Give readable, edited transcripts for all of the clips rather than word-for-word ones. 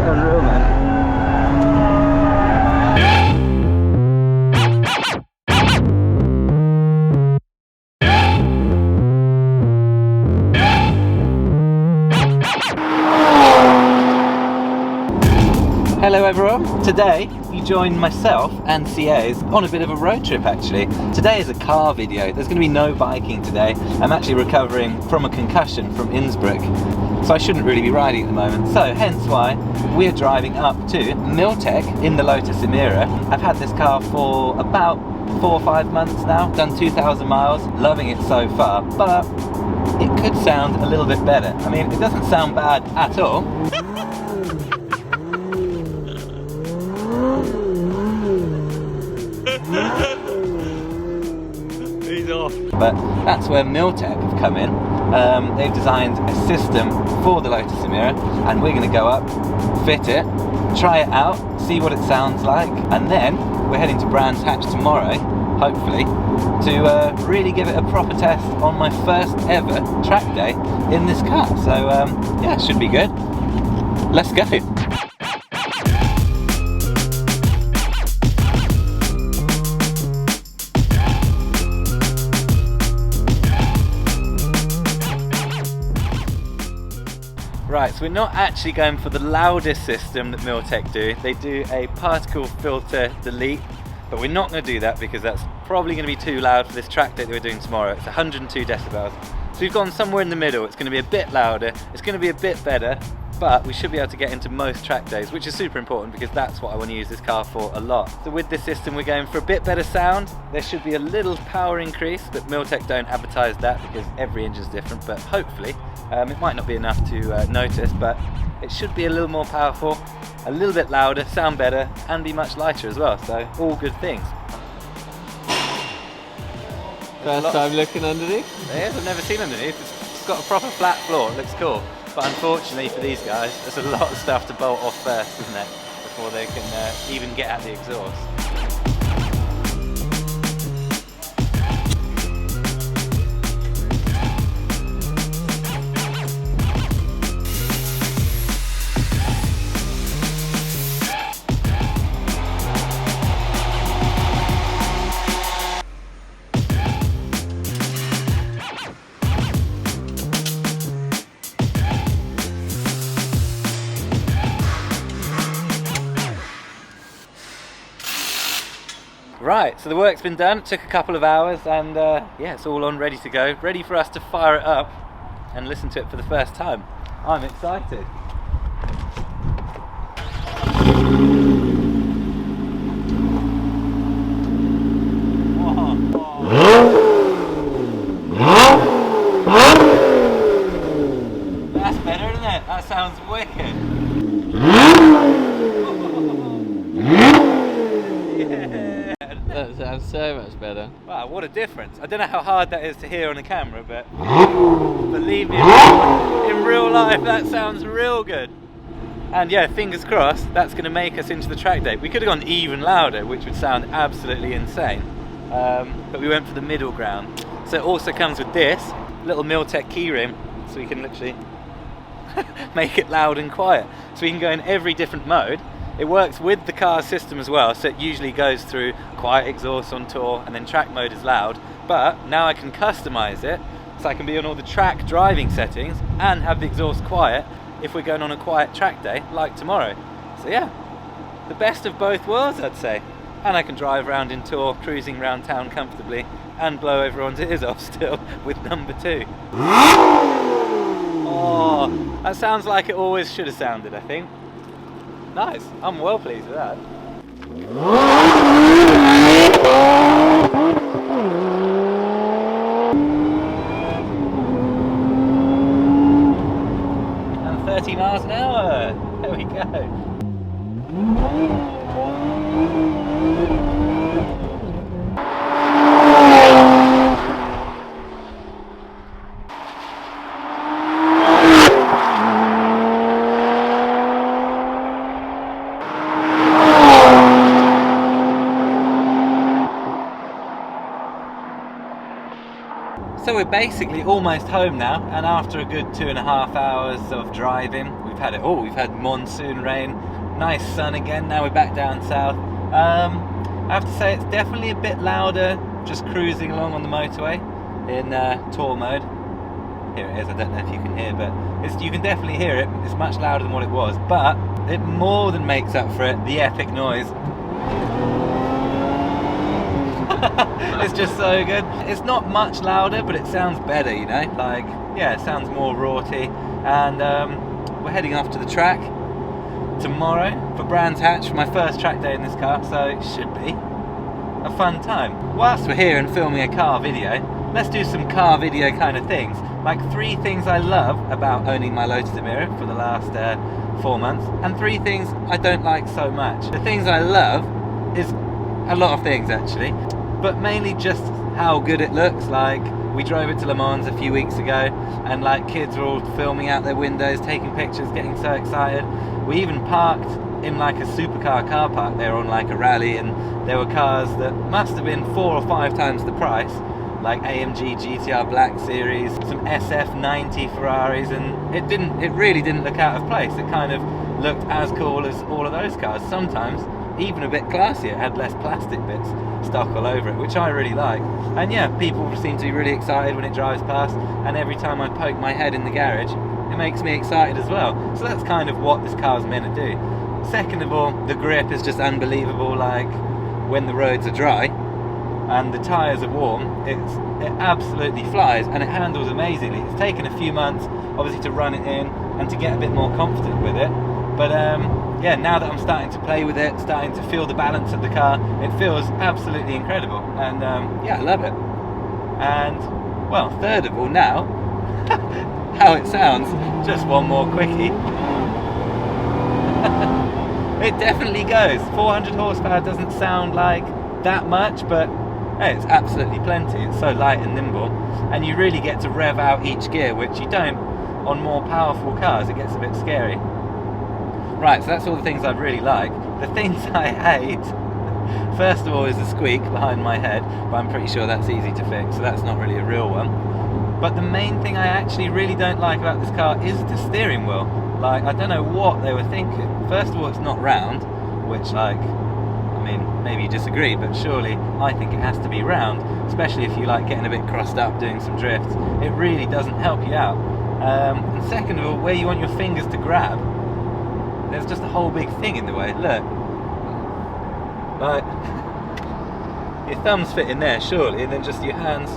unreal, man. Hello everyone, today you join myself and CAs on a bit of a road trip actually. Today is a car video, there's going to be no biking today. I'm actually recovering from a concussion from Innsbruck, so I shouldn't really be riding at the moment. So hence why we're driving up to Milltek in the Lotus Emira. I've had this car for about 4 or 5 months now, done 2,000 miles, loving it so far, but it could sound a little bit better. I mean, it doesn't sound bad at all. He's off. But that's where Milltek have come in. They've designed a system for the Lotus Emira, and we're going to go up, fit it, try it out, see what it sounds like, and then we're heading to Brands Hatch tomorrow, hopefully, to really give it a proper test on my first ever track day in this car. So yeah, it should be good. Let's go. Right, so we're not actually going for the loudest system that Milltek do. They do a particle filter delete, but we're not going to do that because that's probably going to be too loud for this track day that we're doing tomorrow. It's 102 decibels. So we've gone somewhere in the middle. It's going to be a bit louder, it's going to be a bit better, but we should be able to get into most track days, which is super important because that's what I want to use this car for a lot. So with this system we're going for a bit better sound. There should be a little power increase, but Milltek don't advertise that because every engine's different, but hopefully it might not be enough to notice, but it should be a little more powerful, a little bit louder, sound better, and be much lighter as well, so all good things. First time looking underneath? It is, I've never seen underneath. It's got a proper flat floor, it looks cool. But unfortunately for these guys, there's a lot of stuff to bolt off first, isn't there? Before they can even get at the exhaust. Right, so the work's been done. It took a couple of hours, and yeah, it's all on, ready to go, ready for us to fire it up and listen to it for the first time. I'm excited. That's better, isn't it? That sounds wicked. That sounds so much better. Wow, what a difference. I don't know how hard that is to hear on the camera, but believe me, in real life that sounds real good. And yeah, fingers crossed, that's going to make us into the track day. We could have gone even louder, which would sound absolutely insane, but we went for the middle ground. So it also comes with this little Milltek keyring, so we can literally make it loud and quiet. So we can go in every different mode. It works with the car system as well, so it usually goes through quiet exhaust on tour and then track mode is loud, but now I can customize it so I can be on all the track driving settings and have the exhaust quiet if we're going on a quiet track day like tomorrow. So yeah, the best of both worlds, I'd say. And I can drive around in tour, cruising around town comfortably and blow everyone's ears off still with number 2. Oh, that sounds like it always should have sounded, I think. Nice, I'm well pleased with that. And 30 miles an hour, there we go. we're basically almost home now, and after a good 2.5 hours of driving, we've had monsoon rain, nice sun again. Now we're back down south. I have to say it's definitely a bit louder just cruising along on the motorway in tour mode. Here it is. I don't know if you can hear, but you can definitely hear it. It's much louder than what it was, but it more than makes up for it. The epic noise. It's just so good. It's not much louder, but it sounds better, you know? Like, yeah, it sounds more raughty. And we're heading off to the track tomorrow for Brands Hatch for my first track day in this car, so it should be a fun time. Whilst we're here and filming a car video, let's do some car video kind of things. Like 3 things I love about owning my Lotus Emira for the last 4 months, and 3 things I don't like so much. The things I love is a lot of things actually, but mainly just how good it looks. Like, we drove it to Le Mans a few weeks ago, and like kids were all filming out their windows, taking pictures, getting so excited. We even parked in like a supercar car park there on like a rally, and there were cars that must have been 4 or 5 times the price, like AMG GTR Black Series, some SF90 Ferraris, and it really didn't look out of place. It kind of looked as cool as all of those cars, sometimes even a bit classier. It had less plastic bits stuck all over it, which I really like. And yeah, people seem to be really excited when it drives past, and every time I poke my head in the garage, it makes me excited as well. So that's kind of what this car's meant to do. Second of all, the grip is just unbelievable. Like, when the roads are dry and the tyres are warm, it absolutely flies, and it handles amazingly. It's taken a few months obviously to run it in and to get a bit more confident with it, but yeah, now that I'm starting to play with it, starting to feel the balance of the car, it feels absolutely incredible, and yeah, I love it. And well, third of all, now how it sounds, just one more quickie. It definitely goes. 400 horsepower doesn't sound like that much, but hey, it's absolutely plenty. It's so light and nimble, and you really get to rev out each gear, which you don't on more powerful cars. It gets a bit scary. Right, so that's all the things I really like. The things I hate, first of all, is the squeak behind my head, but I'm pretty sure that's easy to fix, so that's not really a real one. But the main thing I actually really don't like about this car is the steering wheel. Like, I don't know what they were thinking. First of all, it's not round, which, like, I mean, maybe you disagree, but surely I think it has to be round, especially if you like getting a bit crossed up doing some drifts. It really doesn't help you out. And second of all, where you want your fingers to grab, there's just a whole big thing in the way. Look, like, your thumbs fit in there surely, and then just your hands,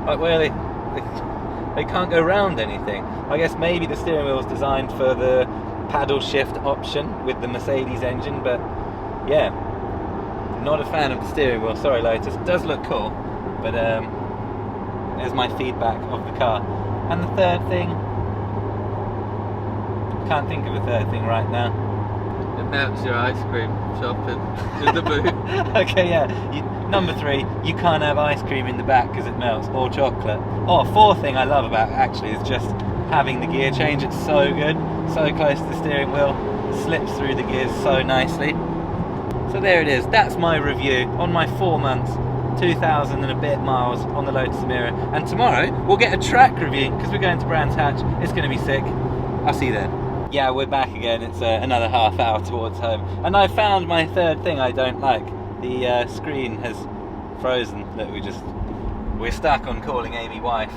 like, where they can't go round anything. I guess maybe the steering wheel is designed for the paddle shift option with the Mercedes engine, but yeah, not a fan of the steering wheel. Sorry, Lotus. It does look cool, but there's my feedback of the car. And the third thing, can't think of a third thing right now. It melts your ice cream shopping in the boot. Okay, yeah. Number 3, you can't have ice cream in the back because it melts, or chocolate. Oh, fourth thing I love about it actually is just having the gear change. It's so good, so close to the steering wheel, slips through the gears so nicely. So there it is. That's my review on my 4 months, 2,000 and a bit miles on the Lotus Emira. And tomorrow we'll get a track review because we're going to Brands Hatch. It's going to be sick. I'll see you then. Yeah, we're back again. It's another half hour towards home, and I found my third thing I don't like. The screen has frozen. Look, we're stuck on calling Amy wife,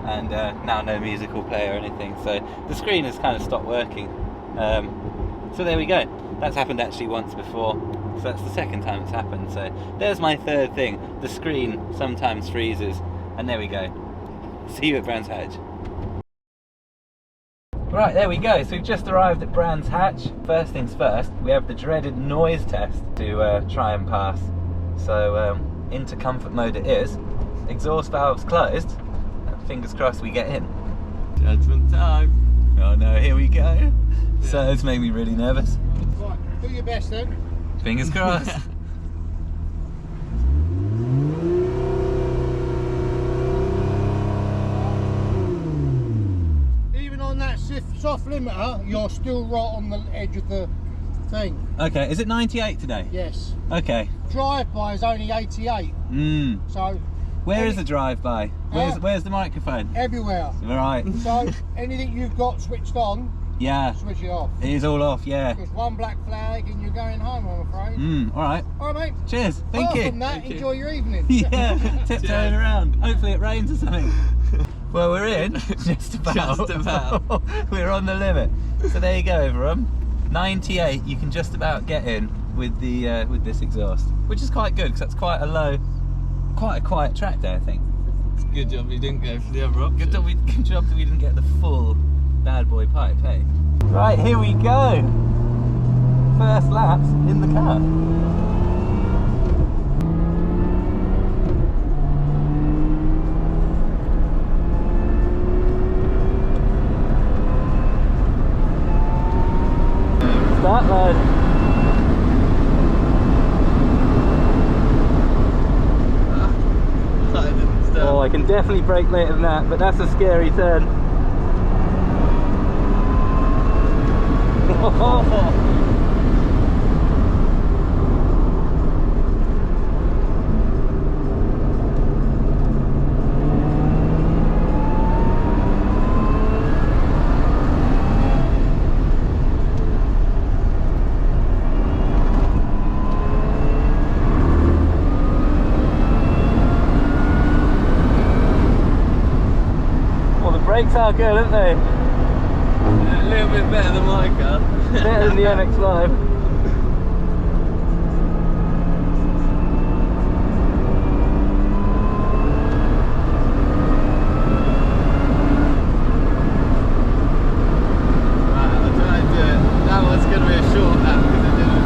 and now no musical player or anything, so the screen has kind of stopped working. So there we go. That's happened actually once before, so that's the second time it's happened. So there's my third thing. The screen sometimes freezes, and there we go. See you at Brands Hatch. Right, there we go. So we've just arrived at Brands Hatch. First things first, we have the dreaded noise test to try and pass. So into comfort mode it is. Exhaust valves closed. Fingers crossed we get in. Judgment time. Oh no, here we go. So it's made me really nervous. Right, do your best then. Fingers crossed. Soft limiter, you're still right on the edge of the thing. Okay, is it 98 today? Yes. Okay. Drive-by is only 88. Mm. So Where is the drive-by? Where's the microphone? Everywhere. Right. So anything you've got switched on, Yeah. switch it off. It is all off, yeah. Just one black flag and you're going home, I'm afraid. Alright. Alright, mate. Cheers. Thank Apart you. from that, Thank you. enjoy your evening. Yeah, tiptoeing around. Hopefully it rains or something. Well, we're in. Just about. Just about. We're on the limit. So there you go, everyone. 98. You can just about get in with the with this exhaust, which is quite good because that's quite a low, quite a quiet track there, I think. It's a good job you didn't go for the other option. Good job that we didn't get the full bad boy pipe, hey? Right, here we go. First laps in the car. Start, lad. I didn't start. Oh, I can definitely brake later than that, but that's a scary turn. Well, the brakes are good, aren't they? A little bit better than my car. Better than the MX-5. Right, I'll try and do it. That one's going to be a short lap because I didn't.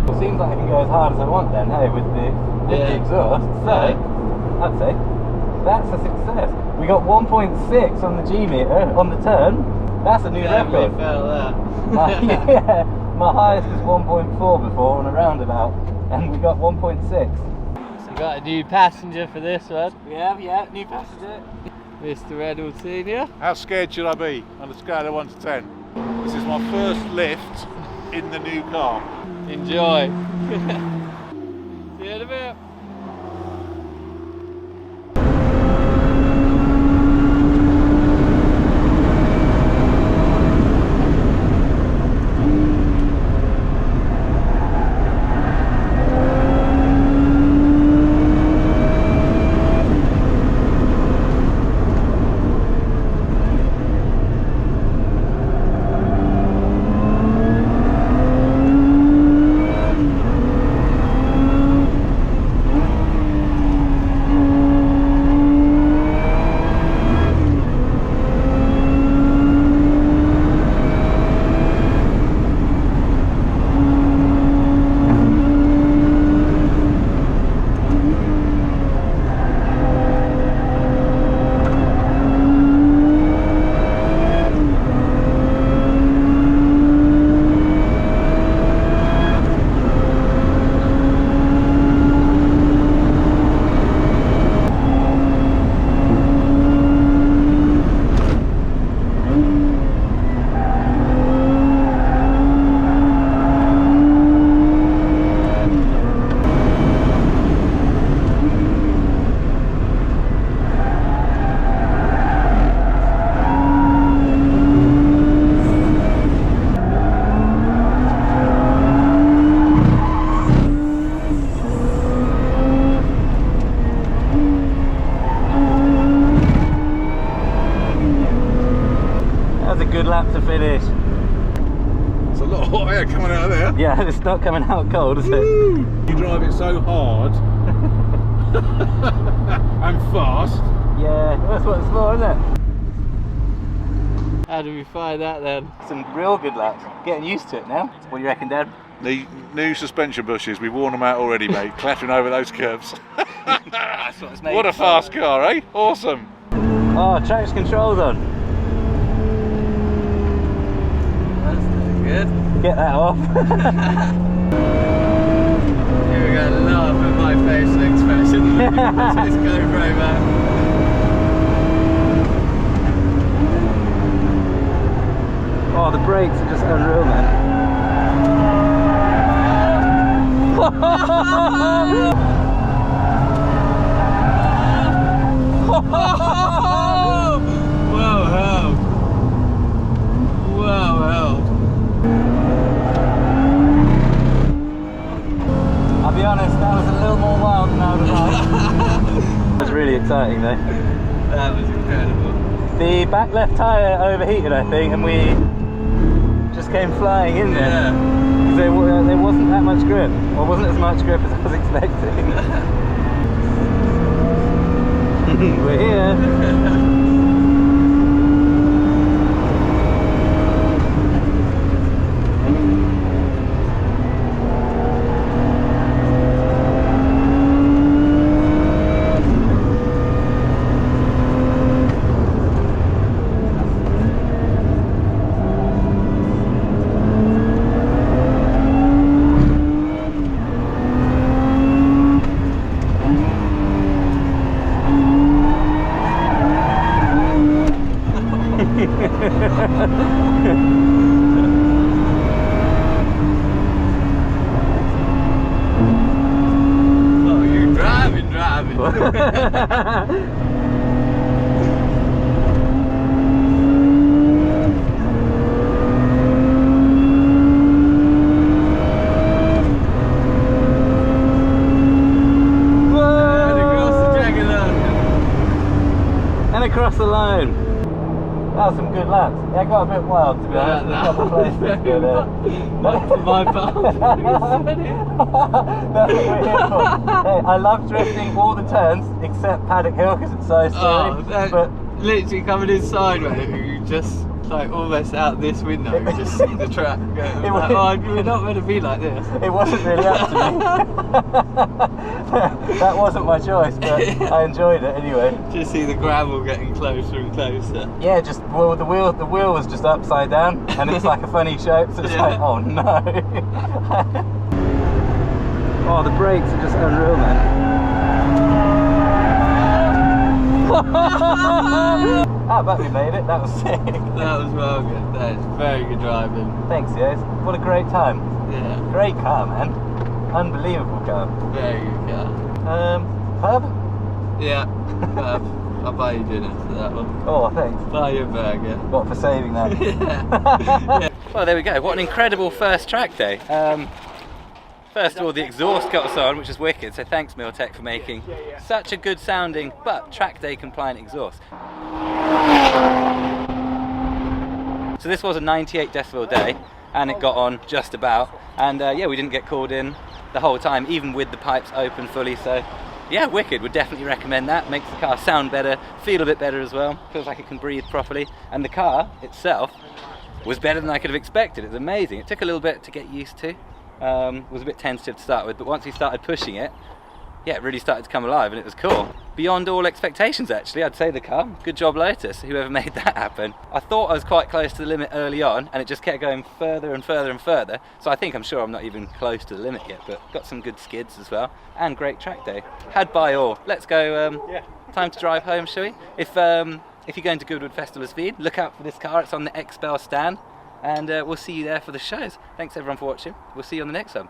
Well, seems like I can go as hard as I want then, hey, with the exhaust. So, I'd say that's a success. We got 1.6 on the G meter on the turn. That's a new record. Fell there. Yeah, my highest was 1.4 before on a roundabout, and we got 1.6. So we got a new passenger for this one. We have, yeah, new passenger. Mr. Reynolds Senior. How scared should I be on a scale of 1 to 10? This is my first lift in the new car. Enjoy. See you in a bit. Good lap to finish. It's a lot of hot air coming out of there. Yeah, it's not coming out cold, is it? You drive it so hard and fast. Yeah, that's what it's for, isn't it? How do we find that then? Some real good laps. Getting used to it now. What do you reckon, Dad? The new suspension bushes, we've worn them out already, mate. Clattering over those curves. That's what it's made What a for. fast car, eh? Awesome. Oh, traction control's on. get that off. You're going to laugh at my facial expression. Just go for it, man. Oh, the brakes are just unreal, man. Whoa, hell. Whoa, hell. I'll be honest, that was a little more wild than I would have liked. That was really exciting though. That was incredible. The back left tyre overheated, I think, and we just came flying in there. Yeah. There wasn't that much grip, or wasn't as much grip as I was expecting. We're here. Oh, you're driving. And across the line. That was some good laps. Yeah, I got a bit wild to be honest. A couple of places, but Not for my part. that's what we're here for. Hey, I love drifting all the turns except Paddock Hill because it's so scary. Oh, that, but literally coming inside, mate. You just like almost out this window, you just see the track going. It Like, was- we're not meant to be like this. it wasn't really up to me. That wasn't my choice, but I enjoyed it anyway. Just see the gravel getting closer and closer. Yeah, just well, the wheel was just upside down, and it's like a funny shape. So it's Yeah. like, oh no. Oh, the brakes are just unreal, man. How about we made it? That was sick. That was well good. That is very good driving. Thanks, guys. What a great time. Yeah, Great car, man. Unbelievable car. very good car. Pub? Yeah, I'll buy you dinner for that one. Oh, thanks. Buy you a burger. What for saving that? Yeah. Well, there we go. What an incredible first track day. First of all, the exhaust got us on, which is wicked, so thanks Milltek for making such a good sounding but track day compliant exhaust. So this was a 98 decibel day and it got on just about, and yeah, we didn't get called in the whole time, even with the pipes open fully, so yeah, wicked. Would definitely recommend that. Makes the car sound better, feel a bit better as well, feels like it can breathe properly, and the car itself was better than I could have expected. It was amazing. It took a little bit to get used to. Was a bit tentative to start with, but once we started pushing it, yeah, it really started to come alive and it was cool. Beyond all expectations actually, I'd say the car. Good job Lotus, whoever made that happen. I thought I was quite close to the limit early on and it just kept going further and further and further, so I think I'm sure I'm not even close to the limit yet, but got some good skids as well, and great track day. Had by all. Let's go, time to drive home, shall we? If you're going to Goodwood Festival of Speed, look out for this car, it's on the Expel stand. And we'll see you there for the shows. Thanks everyone for watching. We'll see you on the next one.